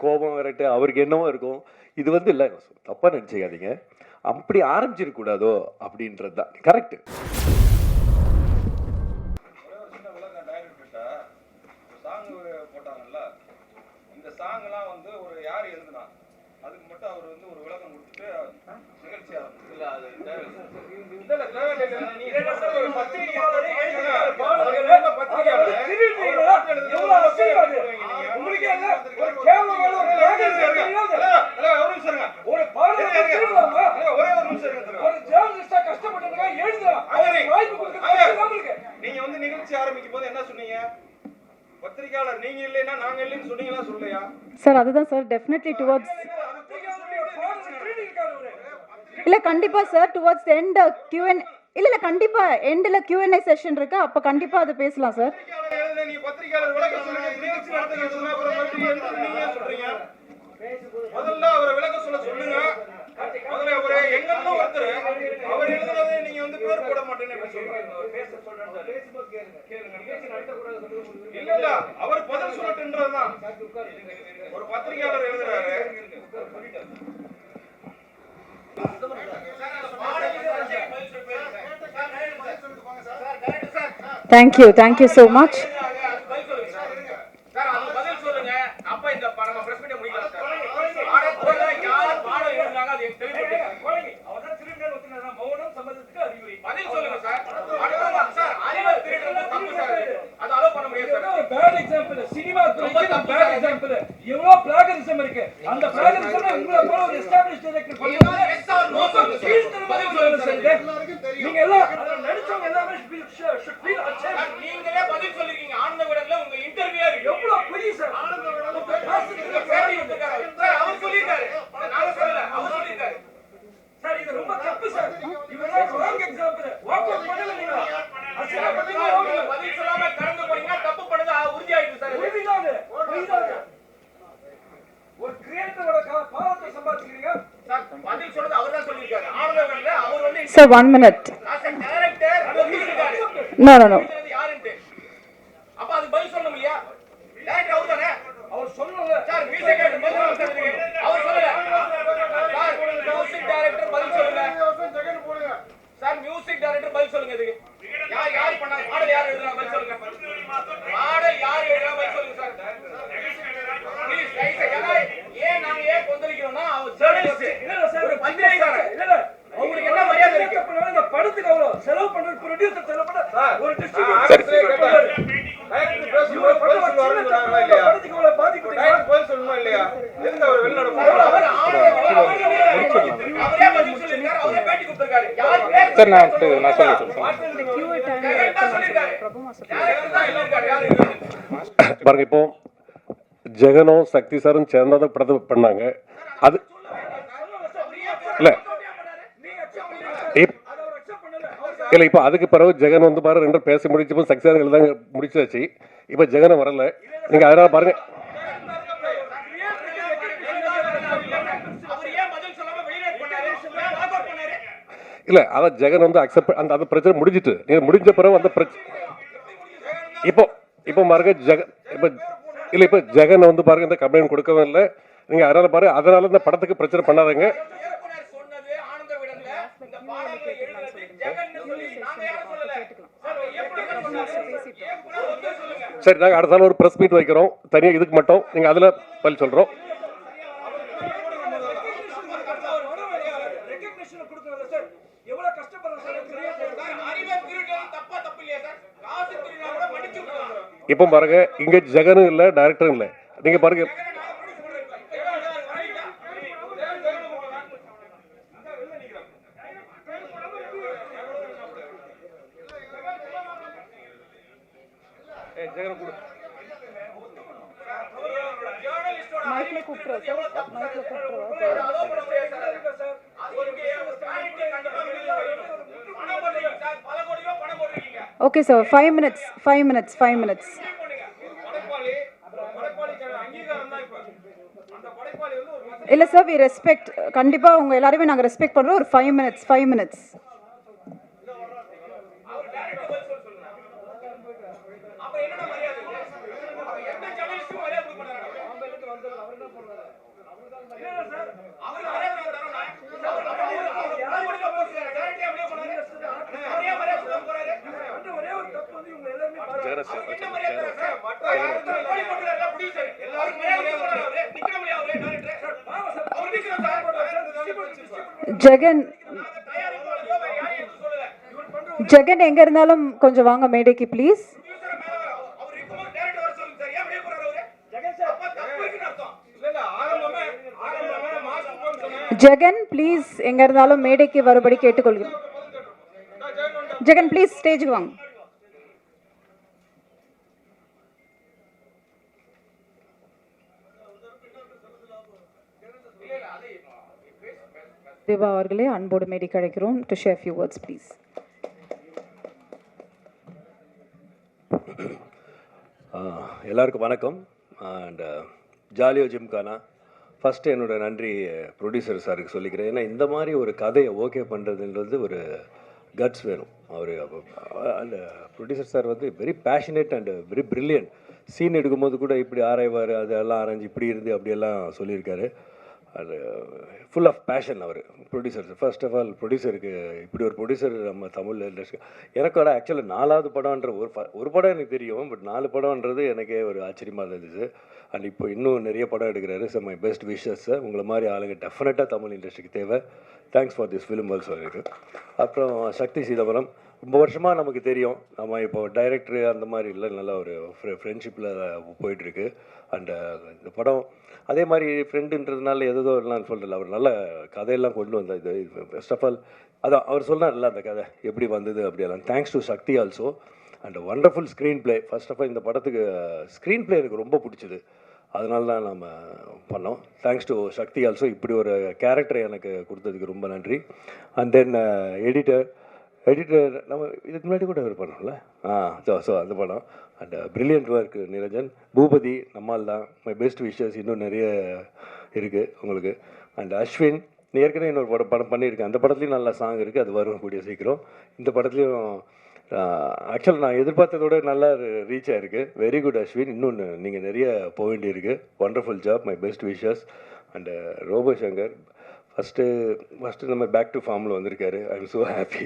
கோபம் வரட்டு, அவருக்கு என்னவோ இருக்கும். இது வந்து இல்லை, தப்பாக நினச்சிக்காதீங்க, அப்படி ஆரம்பிச்சிருக்கூடாதோ அப்படின்றது தான் கரெக்டு. சாங்லாம் வந்து ஒரு யார் எழுதுனா அதுக்கு மட்டும் அவர் வந்து ஒரு விளக்கம் கொடுத்துட்டு நிகழ்ச்சி இல்ல அது நீங்க வந்து நிகழ்ச்சி ஆரம்பிக்கும் போது என்ன சொன்னீங்க? பத்திரிகையாளர் நீங்க இல்லைன்னா நாங்க இல்லைன்னு சொன்னீங்களா சொல்லலையா? சார் அதுதான் சார், டெஃபினெட்லி டுவர்ட்ஸ் இல்ல கண்டிப்பா சார் டுவர்ட்ஸ் எண்ட் Q&A இல்ல கண்டிப்பா எண்ட்ல Q&A செஷன் இருக்கு, அப்ப கண்டிப்பா அது பேசலாம் சார். நீ பத்திரிகையாளர் விளக்கம் சொல்லுங்க, நிகழ்ச்சி நடத்துங்க சொன்னா அப்புறம் மறுபடியும் நீங்க சொல்றீங்க. முதல்ல அவரை விளக்கம் சொல்லுங்க. முதல்ல ஒரு எங்கன்னு ஒருத்தர் அவர் எழுதுனதை நீங்க வந்து பேர் போட மாட்டேன்னு எப்படி சொல்றீங்க? இல்ல இல்ல அவர் பதில் சொல்லட்டுன்றதுதான். ஒரு பத்திரிகையாளர் எழுதுறாரு. Thank you so much. Sir, 1 minute. No. அப்ப அது பதில் சொல்லணும் இல்லையா? டைரக்டர் அவர் தானே, அவர் சொல்லல சார். மியூசிக் டைரக்டர் பதில் சொல்லுங்க, அவர் சொல்லல சார். மியூசிக் டைரக்டர் பதில் சொல்லுங்க சார். மியூசிக் டைரக்டர் பதில் சொல்லுங்க. இதுக்கு யார் பண்ணா? பாடல் யார் எழுதுறா? பதில் சொல்லுங்க. பாடல் யார் எழுதுறா? பதில் சொல்லுங்க சார். Please write. ஏன் நாங்க ஏன் கொந்தளிக்கிறோம்னா அவர் ஜர்னலிஸ்ட் இல்ல சார், ஒரு பத்திரிகையாளர் இல்ல. உங்களுக்கு என்ன மரியாதை இருக்கு? இந்த படத்துக்கு அவ்வளவு செலவு பண்ற ப்ரொடியூசர் செலவு பண்ற ஒரு டிஸ்ட்ரிபியூட்டர் டைரக்டர் பேசும்போது பதில் சொல்லுவாங்க இல்லையா? படத்துக்கு அவ்வளவு பாதிப்பு டைரக்டர் பதில் சொல்லணுமா இல்லையா? எதுக்கு அவர் வெளிநாடு போறாரு? அவரே பதில் சொல்லிருக்காரு, அவரே பேட்டி கொடுத்திருக்காரு. யார் பேர் சார் நான் சொல்லிட்டேன் பாருங்க. இப்போ ஜெகனும் சக்தி சாரும் சேர்ந்தாதான் படத்தை பண்ணாங்க. அது இல்ல இல்ல இப்போ அதுக்கு பிறகு ஜெகன் வந்து பாரு ரெண்டும் பேசி முடிச்சப்போ சக்தி சார் எழுதாங்க முடிச்சாச்சு. இப்போ ஜெகனும் வரல. நீங்க அதனால பாருங்க. இல்ல அதான் ஜெகன் வந்து அக்செப்ட் அந்த பிரச்சனை முடிஞ்சிட்டு நீங்க முடிஞ்ச பிறகு அந்த பிரச்சனை இப்போ பாருங்க ஜெகன் இப்போ ஜெகன் வந்து பாருங்க இந்த கம்ப்ளைண்ட் கொடுக்கவே இல்லை. நீங்க அதனால பாருங்க, அதனால இந்த படத்துக்கு பிரச்சனை பண்ணாதீங்க. சரி, நாங்கள் அடுத்த ஒரு பிரஸ் மீட் வைக்கிறோம் தனியாக இதுக்கு மட்டும். நீங்கள் அதில் பதில் சொல்கிறோம். இப்போ பாருங்க, இங்க ஜெகனும் இல்லை டைரக்டரும் இல்லை. நீங்க பாருங்க, Okay sir, 5 minutes. இல்ல சார், we respect, கண்டிப்பா உங்க எல்லாரையும் நாங்க ரெஸ்பெக்ட் பண்றோம். ஒரு 5 minutes. ஜெகன் ஜெகன் எங்க இருந்தாலும் கொஞ்சம் வாங்க மேடைக்கு ப்ளீஸ். அவர் இருக்கும்போது டைரக்டர் வர சொல்லுங்க சார். ஏன் அப்படியே போறாரு அவரு? ஜெகன் சார் அப்ப தப்பு இருக்குன்னு அர்த்தம். இல்ல ஆரம்பமே மாஸ்க் போன்னு சொன்னேன். ஜெகன் ப்ளீஸ் எங்க இருந்தாலும் மேடைக்கு வரும்படி கேட்டுக்கொள்கிறேன். ஜெகன் ப்ளீஸ் ஸ்டேஜுக்கு வாங்க. தேவா அவர்களே அன்போடு மேடைக்கு அழைக்கிறோம். To share few words please. எல்லாருக்கும் வணக்கம். அண்ட் ஜாலியோ ஜிம்கானா ஃபஸ்ட்டு என்னோட நன்றி ப்ரொடியூசர் சாருக்கு சொல்லிக்கிறேன். ஏன்னா இந்த மாதிரி ஒரு கதையை ஓகே பண்ணுறதுன்றது ஒரு கட்ஸ் வேணும். அவர் அந்த ப்ரொடியூசர் சார் வந்து very passionate and very brilliant. Scene எடுக்கும்போது கூட இப்படி ஆராய்வார், அதெல்லாம் ஆராய்ஞ்சு இப்படி இருந்து அப்படியெல்லாம் சொல்லியிருக்காரு. அது ஃபுல் ஆஃப் பேஷன் அவர் ப்ரொடியூசர். ஃபர்ஸ்ட் ஆஃப் ஆல் ப்ரொடியூசருக்கு இப்படி ஒரு ப்ரொடியூசர் நம்ம தமிழ் இண்டஸ்ட்ரி எனக்கோட ஆக்சுவலாக 4வது படம்ன்ற ஒரு படம் எனக்கு தெரியும், பட் 4 படம்ன்றது எனக்கே ஒரு ஆச்சரியமாக இருந்துச்சு. அண்ட் இப்போ இன்னும் நிறைய படம் எடுக்கிறாரு. So my best wishes. உங்களை மாதிரி ஆளுங்க டெஃபினட்டாக தமிழ் இண்டஸ்ட்ரிக்கு தேவை. Thanks for this film also இருக்கு. அப்புறம் சக்தி சீதாபுரம் ரொம்ப வருஷமாக நமக்கு தெரியும். நம்ம இப்போ டைரக்டரு அந்த மாதிரி இல்லை, நல்ல ஒரு ஃப்ரெண்ட்ஷிப்பில் போயிட்டுருக்கு. அண்டு இந்த படம் அதே மாதிரி ஃப்ரெண்டுன்றதுனால எதோ நான் சொல்கிறேன், அவர் நல்ல கதையெல்லாம் கொண்டு வந்தார். இது ஃபர்ஸ்ட் ஆஃப் ஆல் அதான் அவர் சொன்னார்ல அந்த கதை எப்படி வந்தது அப்படியெல்லாம். Thanks to Sakthi also. And wonderful screenplay. First of all இந்த படத்துக்கு ஸ்க்ரீன் ப்ளே எனக்கு ரொம்ப பிடிச்சிது, அதனால தான் நம்ம பண்ணோம். Thanks to Sakthi also. இப்படி ஒரு கேரக்டரை எனக்கு கொடுத்ததுக்கு ரொம்ப நன்றி. அண்ட் தென் எடிட்டர் நம்ம இதுக்கு முன்னாடி கூட அவர் பண்ணோம்ல. ஸோ அந்த படம் and brilliant work Niranjan. Boopathy நம்மால் தான். My best wishes. இன்னும் நிறைய இருக்குது உங்களுக்கு. அண்ட் அஸ்வின் ஏற்கனவே இன்னொரு படம் பண்ணியிருக்கேன். அந்த படத்துலையும் நல்ல சாங் இருக்குது, அது வரும் கூடிய சீக்கிரம். இந்த படத்துலையும் ஆக்சுவலாக நான் எதிர்பார்த்ததோட நல்லா ரீச் ஆகிருக்கு. Very good Ashwin. இன்னொன்று நீங்கள் நிறைய போக வேண்டியிருக்கு. Wonderful job. My best wishes. And Robo Shankar first நம்ம பேக் டு ஃபார்மில் வந்திருக்காரு. I am so happy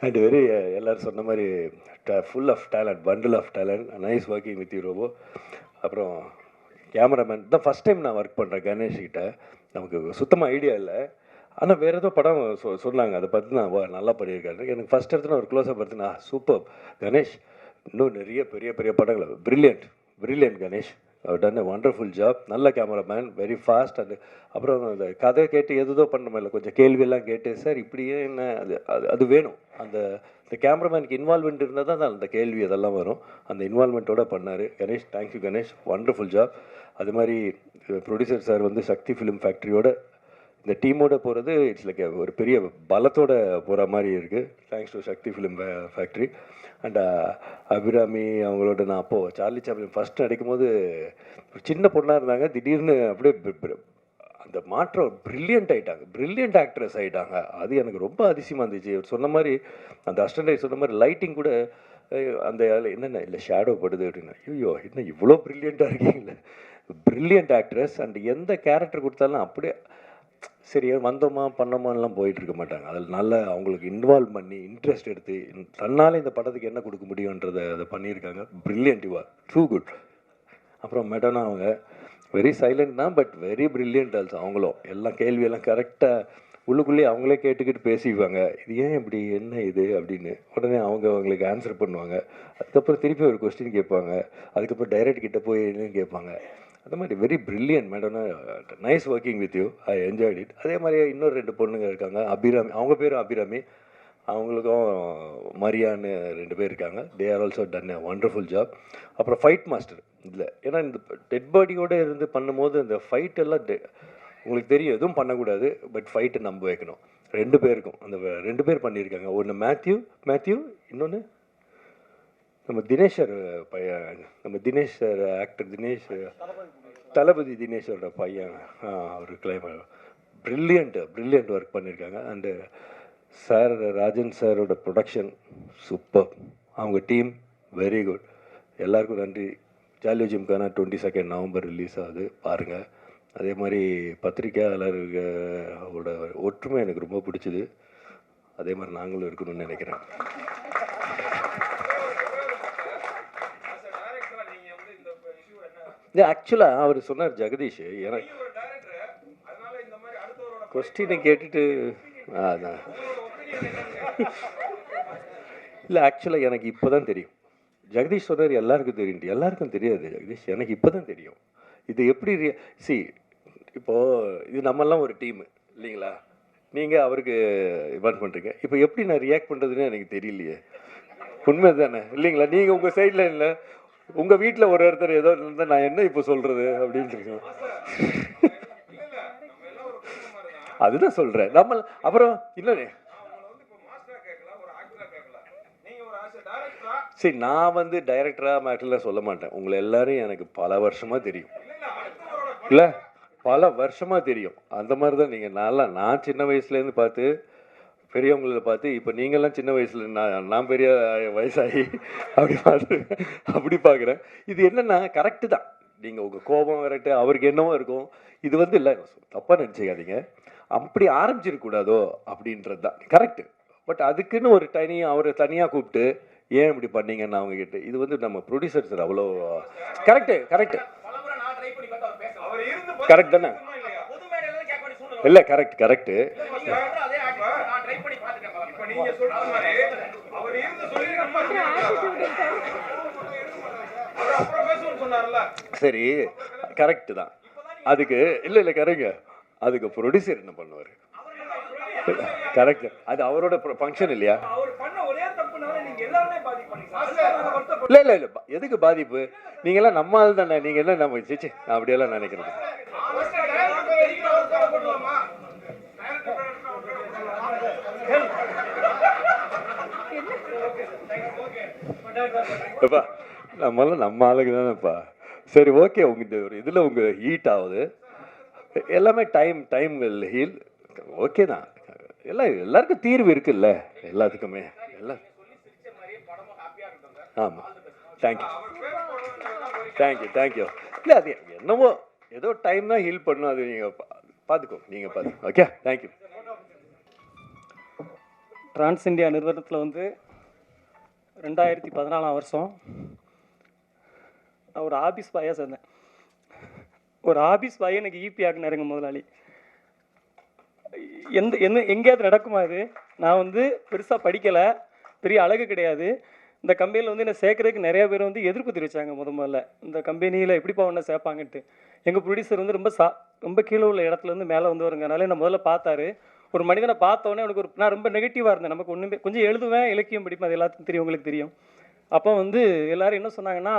and very எல்லோரும் சொன்ன மாதிரி full of talent, bundle of talent. Nice working with you Robo. அப்புறம் கேமராமேன் தான் ஃபஸ்ட் டைம் நான் ஒர்க் பண்ணுறேன் கணேஷ்கிட்ட. நமக்கு சுத்தமாக ஐடியா இல்லை, ஆனால் வேறு ஏதோ படம் சொன்னாங்க, அதை பார்த்து நான் நல்லா பண்ணியிருக்காரு. எனக்கு ஃபஸ்ட் இடத்துல ஒரு க்ளோஸாக பார்த்து சூப்பர் கணேஷ், இன்னும் நிறைய பெரிய பெரிய படங்கள். பிரில்லியன்ட் கணேஷ். டன் எ வண்டர்ஃபுல் ஜாப். நல்ல கேமராமேன், வெரி ஃபாஸ்ட். அண்டு அப்புறம் அந்த கதை கேட்டு எதோ பண்ணுறோம் இல்லை, கொஞ்சம் கேள்வியெல்லாம் கேட்டு சார் இப்படியே என்ன அது வேணும். அந்த கேமராமேனுக்கு இன்வால்மெண்ட் இருந்தால் தான் அந்த கேள்வி அதெல்லாம் வரும். அந்த இன்வால்மெண்ட்டோடு பண்ணார் Ganesh. Thank you Ganesh. Wonderful job. அது மாதிரி ப்ரொடியூசர் சார் வந்து சக்தி ஃபிலிம் ஃபேக்ட்ரியோட இந்த டீமோட போகிறது இட்ஸ் லைக் ஒரு பெரிய பலத்தோடு போகிற மாதிரி இருக்குது. Thanks to Sakthi film factory. And Abirami அவங்களோட நான் அப்போது சார்லி சாப்ளின் ஃபஸ்ட்டு நடிக்கும் போது ஒரு சின்ன பொண்ணாக இருந்தாங்க, திடீர்னு அப்படியே அந்த மாற்றம் பிரில்லியன்ட் ஆக்ட்ரஸ் ஆகிட்டாங்க. அது எனக்கு ரொம்ப அதிசயமாக இருந்துச்சு. சொன்ன மாதிரி அந்த அஸ்டன்ட் சொன்ன மாதிரி லைட்டிங் கூட அந்த என்னென்ன இல்லை ஷேடோ படுது அப்படின்னா, ஐயோ என்ன இவ்வளோ ப்ரில்லியண்ட்டாக இருக்கீங்களே. Brilliant actress. அண்ட் எந்த கேரக்டர் கொடுத்தாலும் அப்படியே சரி வந்தோமா பண்ணோமான்லாம் போயிட்டு இருக்க மாட்டாங்க. அதில் நல்லா அவங்களுக்கு இன்வால்வ் பண்ணி இன்ட்ரெஸ்ட் எடுத்து தன்னால் இந்த படத்துக்கு என்ன கொடுக்க முடியுன்றதை அதை பண்ணியிருக்காங்க. Brilliant. You are true good. அப்புறம் மெடனா அவங்க வெரி சைலண்ட் தான், பட் வெரி பிரில்லியன்ட் ஆல்சோ. அவங்களும் எல்லாம் கேள்வியெல்லாம் கரெக்டாக உள்ளுக்குள்ளேயே அவங்களே கேட்டுக்கிட்டு பேசிக்குவாங்க. இது ஏன் இப்படி என்ன இது அப்படின்னு உடனே அவங்களுக்கு ஆன்சர் பண்ணுவாங்க. அதுக்கப்புறம் திருப்பி ஒரு கொஸ்டின் கேட்பாங்க. அதுக்கப்புறம் டைரக்ட் கிட்ட போய் என்னன்னு கேட்பாங்க. அந்த மாதிரி வெரி பிரில்லியன்ட் மேடம்னா. Nice working with you. I enjoyed it. அதே மாதிரி இன்னொரு 2 பொண்ணுங்க இருக்காங்க. அபிராமி, அவங்க பேரும் அபிராமி, அவங்களுக்கும் மரியான்னு 2 பேர் இருக்காங்க. They are also done a wonderful job. அப்புறம் ஃபைட் மாஸ்டர் இல்லை, ஏன்னா இந்த டெட் பாடியோடு இருந்து பண்ணும்போது இந்த ஃபைட் எல்லாம் உங்களுக்கு தெரியும் எதுவும் பண்ணக்கூடாது, பட் ஃபைட்டை நம்ப வைக்கணும். 2 பேருக்கும் அந்த 2 பேர் பண்ணியிருக்காங்க. ஒன்று மேத்யூ, இன்னொன்று நம்ம தினேஷர் பையன், நம்ம தினேஷ் சார் ஆக்டர் தினேஷ், தளபதி தினேஷோட பையன். அவர் கிளைமர் பிரில்லியன்ட் ஒர்க் பண்ணியிருக்காங்க. அண்டு சார் ராஜன் சாரோட ப்ரொடக்ஷன் சூப்பர். அவங்க டீம் வெரி குட். எல்லாருக்கும் நன்றி. ஜாலியோ ஜிம்கானா 22 நவம்பர் ரிலீஸ் ஆகுது, பாருங்கள். அதே மாதிரி பத்திரிக்கையாளர்களோட ஒற்றுமை எனக்கு ரொம்ப பிடிச்சிது. அதே மாதிரி நாங்களும் இருக்கணும்னு நினைக்கிறேன். ஆக்சுவலாக அவர் சொன்னார் ஜெகதீஷ், எனக்கு கொஸ்டினை கேட்டுட்டு அதான் இல்லை, ஆக்சுவலாக எனக்கு இப்போ தான் தெரியும். ஜெகதீஷ் சொன்னார் எல்லாருக்கும் தெரியும். எல்லாருக்கும் தெரியாது ஜெகதீஷ், எனக்கு இப்போ தான் தெரியும். இது எப்படி இப்போது இது நம்மெல்லாம் ஒரு டீமு இல்லைங்களா? நீங்கள் அவருக்கு இன்வைட் பண்ணுறீங்க. இப்போ எப்படி நான் ரியாக்ட் பண்ணுறதுன்னு எனக்கு தெரியலையே. உண்மை தானே இல்லைங்களா? நீங்கள் உங்கள் சைடில் இல்லை, உங்கள் வீட்டில் ஒரு ஒருத்தர் ஏதோ இருந்தால் நான் என்ன இப்போ சொல்கிறது அப்படின்னு இருக்கேன். அதுதான் சொல்கிறேன். நம்ம அப்புறம் இல்லைண்ணே, சரி நான் வந்து டைரக்டராக மேட்டரில் சொல்ல மாட்டேன். உங்களை எல்லாரும் எனக்கு பல வருஷமாக தெரியும். இல்லை, பல வருஷமாக தெரியும். அந்த மாதிரி தான் நீங்கள். நான் சின்ன வயசுலேருந்து பார்த்து பெரியவங்கள பார்த்து, இப்போ நீங்கள்லாம் சின்ன வயசில் நான் பெரிய வயசாகி அப்படி பார்க்குறேன். இது என்னென்னா கரெக்டு தான். நீங்கள் உங்கள் கோபம் கரெக்டு, அவருக்கு என்னவோ இருக்கும். இது வந்து இல்லை, தப்பாக நினச்சிக்காதீங்க. அப்படி ஆரம்பிச்சிருக்கூடாதோ அப்படின்றது தான் கரெக்டு. பட் அதுக்குன்னு ஒரு அவரை தனியாக கூப்பிட்டு ஏன் இப்படி பண்ணீங்கன்னு அவங்க கிட்ட, இது வந்து நம்ம ப்ரொடியூசர் சார் அவ்வளோ கரெக்டு கரெக்ட் தானே? இல்லை கரெக்டு. சரி கரெக்டு தான். அதுக்கு இல்லை கரெக்டுங்க. அதுக்கு ப்ரொடியூசர் என்ன பண்ணுவார்? கரெக்ட், அது அவரோட ஃபங்க்ஷன் இல்லையா? இல்லை எதுக்கு பாதிப்பு? நீங்களாம் நம்ம ஆள் தானே. நீங்கள் என்ன நம்ம சிச்சு அப்படியெல்லாம் நினைக்கிறது. நம்மளாம் நம்ம ஆளுக்கு தானேப்பா. சரி ஓகே, உங்க ஒரு இதில் உங்கள் ஹீட் ஆகுது எல்லாமே. Time will heal. ஓகே தான். எல்லாருக்கும் தீர்வு இருக்குல்ல எல்லாத்துக்குமே. எல்லாம் ஆமாம். தேங்க்யூ. இல்லை அது என்னவோ ஏதோ டைம் தான் ஹீல் பண்ணும். அது நீங்கள் பார்த்துக்கோ. Okay thank you. டிரான்ஸ் இந்தியா நிறுவனத்தில் வந்து 2014 வருஷம் நான் ஒரு ஆஃபீஸ் பாயாக சேர்ந்தேன். ஒரு ஆஃபீஸ் பாயை எனக்கு ஈபி ஆக்குனாருங்க முதலாளி. எங்கேயாவது நடக்குமா இது? நான் வந்து பெருசாக படிக்கலை, பெரிய அழகு கிடையாது. இந்த கம்பெனியில் வந்து என்னை சேர்க்கறதுக்கு நிறைய பேர் வந்து எதிர்ப்பு தெரிவித்தாங்க. முதல்ல இந்த கம்பெனியில் எப்படிப்பா ஒன்றை சேர்ப்பாங்கன்ட்டு. எங்கள் ப்ரொடியூசர் வந்து ரொம்ப கீழே உள்ள இடத்துல இருந்து மேலே வந்து வருங்கனால என்னை முதல்ல பார்த்தாரு. ஒரு மனிதனை பார்த்தோன்னே எனக்கு நான் ரொம்ப நெகட்டிவாக இருந்தேன். நமக்கு ஒன்றுமே கொஞ்சம் எழுதுவேன், இலக்கியம் படிப்பேன், அது எல்லாத்துக்கும் தெரியும், உங்களுக்கு தெரியும். அப்போ வந்து எல்லோரும் என்ன சொன்னாங்கன்னா,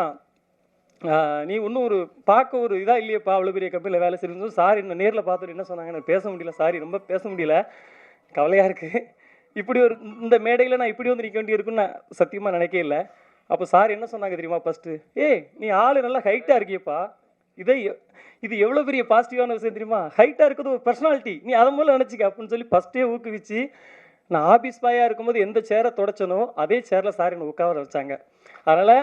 நீ இன்னும் பார்க்க ஒரு இதாக இல்லையப்பா, அவ்வளோ பெரிய கம்பெனியில் வேலை செய்யணும். சாரி, நான் நேரில் பார்த்துட்டு என்ன சொன்னாங்க, எனக்கு பேச முடியல, சாரி ரொம்ப பேச முடியல, கவலையாக இருக்குது. இப்படி இந்த மேடையில் நான் இப்படி வந்து நிற்க வேண்டி இருக்குன்னு நான் சத்தியமாக நினைக்கவே இல்லை. அப்போ சார் என்ன சொன்னாங்க தெரியுமா? ஃபஸ்ட்டு, நீ ஆள் நல்லா ஹைட்டாக இருக்கியப்பா, இது எவ்வளோ பெரிய பாசிட்டிவான விஷயம் தெரியுமா? ஹைட்டாக இருக்கிறது ஒரு பர்சனாலிட்டி, நீ அதை மூலம் நினச்சிக்க அப்படின்னு சொல்லி ஃபஸ்ட்டே ஊக்குவிச்சு, நான் ஆஃபீஸ் பாயாக இருக்கும்போது எந்த சேரை தொடச்சனோ அதே சேரில் சார் என்னை உட்கார வச்சாங்க. அதனால்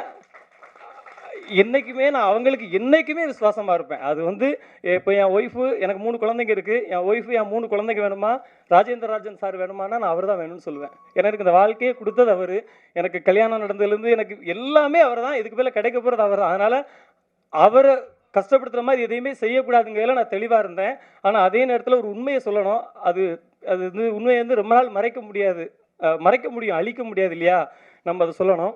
என்றைக்குமே நான் அவங்களுக்கு என்றைக்குமே விசுவாசமாக இருப்பேன். அது வந்து இப்போ என் ஒய்ஃபு, எனக்கு 3 குழந்தைங்க இருக்குது. என் ஒய்ஃபு என் 3 குழந்தைங்க வேணுமா, ராஜேந்திர ராஜன் சார் வேணுமானா நான் அவர் தான் வேணும்னு சொல்லுவேன். எனக்கு இந்த வாழ்க்கையை கொடுத்தது அவர், எனக்கு கல்யாணம் நடந்ததுலேருந்து எனக்கு எல்லாமே அவர் தான், இதுக்கு மேலே கிடைக்க போகிறது அவர் தான். அதனால் அவரை கஷ்டப்படுத்துகிற மாதிரி எதையுமே செய்யக்கூடாதுங்கிறதுல நான் தெளிவாக இருந்தேன். ஆனால் அதே நேரத்தில் ஒரு உண்மையை சொல்லணும். அது வந்து உண்மையை வந்து ரொம்ப நாள் மறைக்க முடியும், அழிக்க முடியாது இல்லையா? நம்ம அதை சொல்லணும்.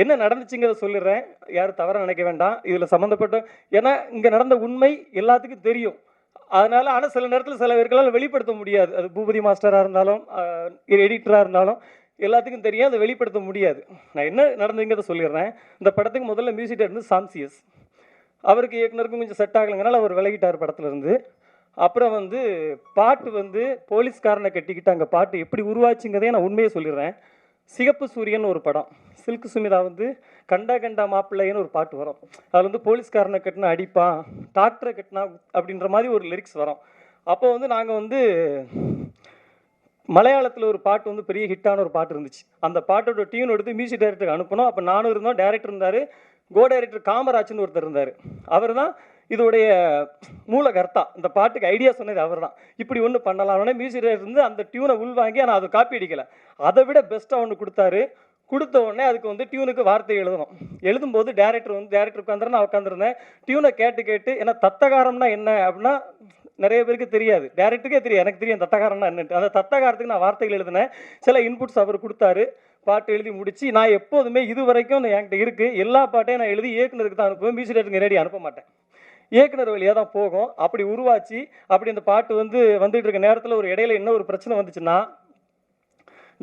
என்ன நடந்துச்சுங்கிறத சொல்லிடுறேன், யாரும் தவறாக நினைக்க வேண்டாம். இதில் சம்மந்தப்பட்ட, ஏன்னா இங்கே நடந்த உண்மை எல்லாத்துக்கும் தெரியும். அதனால் ஆனால் சில நேரத்தில் சில பேர்களால் வெளிப்படுத்த முடியாது. அது பூபதி மாஸ்டராக இருந்தாலும் எடிட்டராக இருந்தாலும் எல்லாத்துக்கும் தெரியும், அதை வெளிப்படுத்த முடியாது. நான் என்ன நடந்துங்கிறத சொல்லிடுறேன். இந்த படத்துக்கு முதல்ல மியூசிக் டைரக்டர் சாம்சியஸ், அவருக்கு இயக்குனருக்கும் கொஞ்சம் செட் ஆகலைங்கனால அவர் விலகிட்டார் படத்துலேருந்து. அப்புறம் வந்து பாட்டு வந்து போலீஸ்காரனை கட்டிக்கிட்டு அங்கே பாட்டு எப்படி உருவாச்சுங்கிறதே நான் உண்மையை சொல்லிடுறேன். சிகப்பு சூரியன் ஒரு படம், சில்க் சுமிதா வந்து கண்டா மாப்பிள்ளைன்னு ஒரு பாட்டு வரும். அதில் வந்து போலீஸ்காரனை கட்டினா அடிப்பான், டாக்டரை கட்டினா அப்படின்ற மாதிரி ஒரு லிரிக்ஸ் வரும். அப்போ வந்து நாங்கள் வந்து மலையாளத்தில் ஒரு பாட்டு வந்து பெரிய ஹிட்டான ஒரு பாட்டு இருந்துச்சு. அந்த பாட்டோட டியூன் எடுத்து மியூசிக் டைரக்டருக்கு அனுப்பணும். அப்போ நானும் இருந்தோம், டைரக்டர் இருந்தார், கோ டைரக்டர் காமராஜ்னு ஒருத்தர் இருந்தார். அவர் தான் இதோடைய மூலகர்த்தா. இந்த பாட்டுக்கு ஐடியா சொன்னது அவர் தான். இப்படி ஒன்று பண்ணலாம்னே மியூசிக் டைரக்டர் வந்து அந்த டியூனை உள்வாங்கி, ஆனால் அதை காப்பி அடிக்கலை, அதை விட பெஸ்ட்டாக ஒன்று கொடுத்தாரு. கொடுத்த உடனே அதுக்கு வந்து டியூனுக்கு வார்த்தை எழுதணும். எழுதும்போது டேரக்டர் உட்காந்துரு, நான் உட்காந்துருந்தேன். டியூனை கேட்டு ஏன்னா தத்தகாரம்னா என்ன அப்படின்னா நிறைய பேருக்கு தெரியாது, டேரக்டருக்கே தெரியும், எனக்கு தெரியும் தத்தகாரம்னா என்னட்டு. அந்த தத்தகாரத்துக்கு நான் வார்த்தைகள் எழுதினேன், சில இன்புட்ஸ் அவர் கொடுத்தாரு, பாட்டு எழுதி முடிச்சு. நான் எப்போதுமே இது வரைக்கும் என்கிட்ட இருக்குது எல்லா பாட்டையும் நான் எழுதி இயக்குனருக்கு தான் அனுப்புவேன், மியூசிக் டைரக்டருக்கு நேரடி அனுப்ப மாட்டேன், இயக்குனர் வழியாக தான் போகும். அப்படி உருவாச்சு. அப்படி அந்த பாட்டு வந்துட்டு இருக்க நேரத்தில் ஒரு இடையில என்ன ஒரு பிரச்சனை வந்துச்சுன்னா,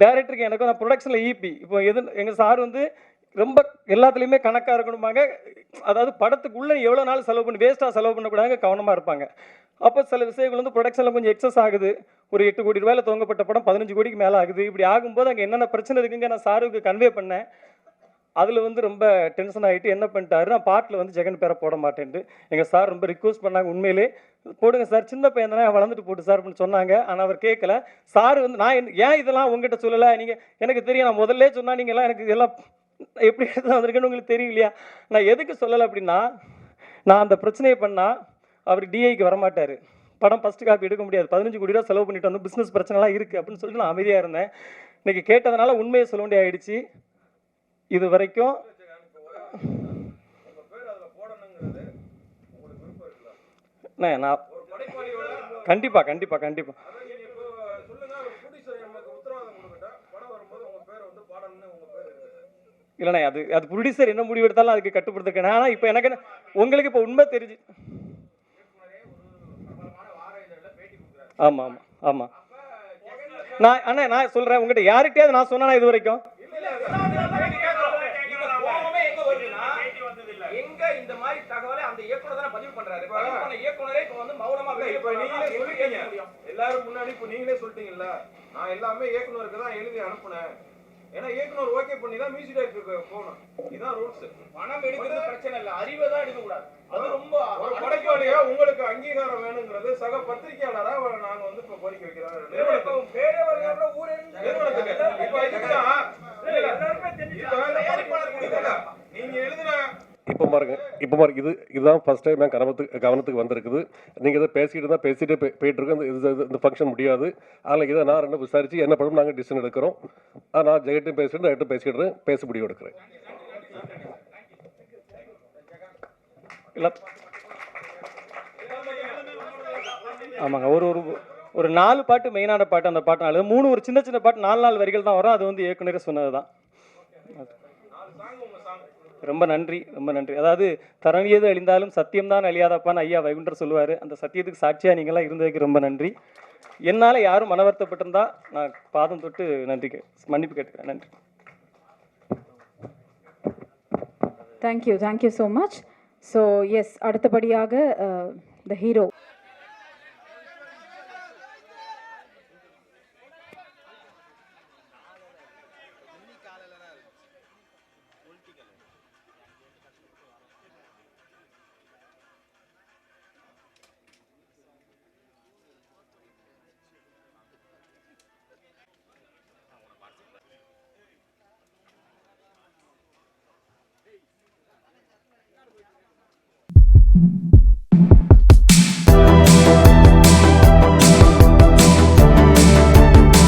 டைரக்டருக்கு எனக்கும் நான் ப்ரொடக்ஷனில் ஈபி இப்போ எங்கள் சார் ரொம்ப எல்லாத்துலேயுமே கணக்காக இருக்கணுமாங்க. அதாவது படத்துக்குள்ளே எவ்வளோ நாள் செலவு பண்ணி வேஸ்ட்டாக செலவு பண்ணக்கூடாது, கவனமாக இருப்பாங்க. அப்போ சில விஷயங்கள் ப்ரொடக்ஷனில் கொஞ்சம் எக்ஸஸ் ஆகுது. ஒரு 8 கோடி ரூபாயில் துவங்கப்பட்ட படம் 15 கோடிக்கு மேலே ஆகுது. இப்படி ஆகும்போது அங்கே என்னென்ன பிரச்சனை இருக்குங்க நான் சாருக்கு கன்வே பண்ணேன். அதில் ரொம்ப டென்ஷன் ஆகிட்டு என்ன பண்ணிட்டாரு, நான் பாட்டில் ஜெகன் பேரை போட மாட்டேன்ட்டு எங்கள் சார் ரொம்ப ரிக்வஸ்ட் பண்ணாங்க. உண்மையிலே போடுங்க சார், சின்ன பையன் தானே வளர்ந்துட்டு போட்டு சார் அப்படின்னு சொன்னாங்க. ஆனால் அவர் கேட்கல. சார் நான் ஏன் இதெல்லாம் உங்ககிட்ட சொல்லலை, நீங்கள் எனக்கு தெரியும், நான் முதல்ல சொன்னால் நீங்கள்லாம் எனக்கு இதெல்லாம் எப்படி எடுத்து வந்திருக்கேன்னு உங்களுக்கு தெரியும் இல்லையா. நான் எதுக்கு சொல்லலை அப்படின்னா, நான் அந்த பிரச்சனையை பண்ணால் அவர் டிஐக்கு வரமாட்டார், படம் ஃபஸ்ட்டு காப்பி எடுக்க முடியாது, 15 கோடி ரூபா செலவு பண்ணிட்டு வந்து பிஸ்னஸ் பிரச்சனைலாம் இருக்குது அப்படின்னு சொல்லிட்டு நான் அமைதியாக இருந்தேன். இன்றைக்கி கேட்டதுனால உண்மையை சொல்ல வேண்டிய ஆயிடுச்சு. இது வரைக்கும் நான் கண்டிப்பாக கண்டிப்பாக கண்டிப்பாக இல்லைண்ணே, அது ப்ரொடியூசர் என்ன முடிவு எடுத்தாலும் அதுக்கு கட்டுப்படுத்திருக்கேன். ஆனால் இப்போ எனக்கு உங்களுக்கு இப்போ உண்மை தெரிஞ்சு. ஆமாம் ஆமாம் ஆமாம். நான் சொல்கிறேன், உங்கள்கிட்ட யார்கிட்டயாவது நான் சொன்னேன்னா இது வரைக்கும் இந்த மாதிரி தகவலை அந்த இயக்குனர் தான் பதிவு பண்றாரு. பதிவு பண்ண இயக்குனரே இப்ப மௌனமா இப்ப நீங்களே சொல்லிட்டீங்க, எல்லாரும் முன்னாடி இப்ப நீங்களே சொல்லிட்டீங்கல்ல, நான் எல்லாமே இயக்குனருக்கு தான் எழுதி அனுப்புனேன். ஏன்னா இயக்குனர் ஓகே பண்ணி தான் மியூசிக் டைரக்டருக்கு போகணும். இதுதான் ரூல்ஸ். பணம் எடுக்கிறது பிரச்சனை இல்ல, அறிவை தான் எடுக்க கூடாது. அது ரொம்ப ஒரு படைப்பாளியா உங்களுக்கு அங்கீகாரம் வேணுங்கிறது சக பத்திரிகையாளரா நாங்க இப்ப கோரிக்கை வைக்கிறோம். நிறுவனத்துக்கு பேரே வரல, ஊரே நிறுவனத்துக்கு இப்ப இதுதான் எல்லாருமே தெரிஞ்சு நீங்க எழுதின இப்போ பாருங்க இதுதான் ஃபர்ஸ்ட் டைம் என் கவனத்துக்கு வந்திருக்குது. நீங்கள் இதை பேசிட்டு போயிட்டு இருக்கோம். இந்த ஃபங்க்ஷன் முடியாது. அதில் இதை நான் ரெண்டு விசாரித்து என்ன படம் நாங்கள் டிசிஷன் எடுக்கிறோம். நான் ஜெகட்டும் பேசிட்டு எட்டு பேசிக்கிடுறேன், பேச முடிவு எடுக்கிறேன். இல்லை ஆமாங்க, ஒரு 4 பாட்டு மெயினான பாட்டு, அந்த பாட்டு 4, 3 ஒரு சின்ன சின்ன பாட்டு 4 வரிகள் தான் வரும். அது இயக்குனரே சொன்னது தான். ரொம்ப நன்றி, ரொம்ப நன்றி. அதாவது தரணியது அழிந்தாலும் சத்தியம்தான் அழியாதப்பான்னு ஐயா வைகுண்டர் சொல்லுவார். அந்த சத்தியத்துக்கு சாட்சியாக நீங்களாம் இருந்ததுக்கு ரொம்ப நன்றி. என்னால் யாரும் மனவருத்தப்பட்டிருந்தா நான் பாதம் தொட்டு மன்னிப்பு கேட்டுக்கிறேன். நன்றி. Thank you so much. So yes, அடுத்தபடியாக த ஹீரோ.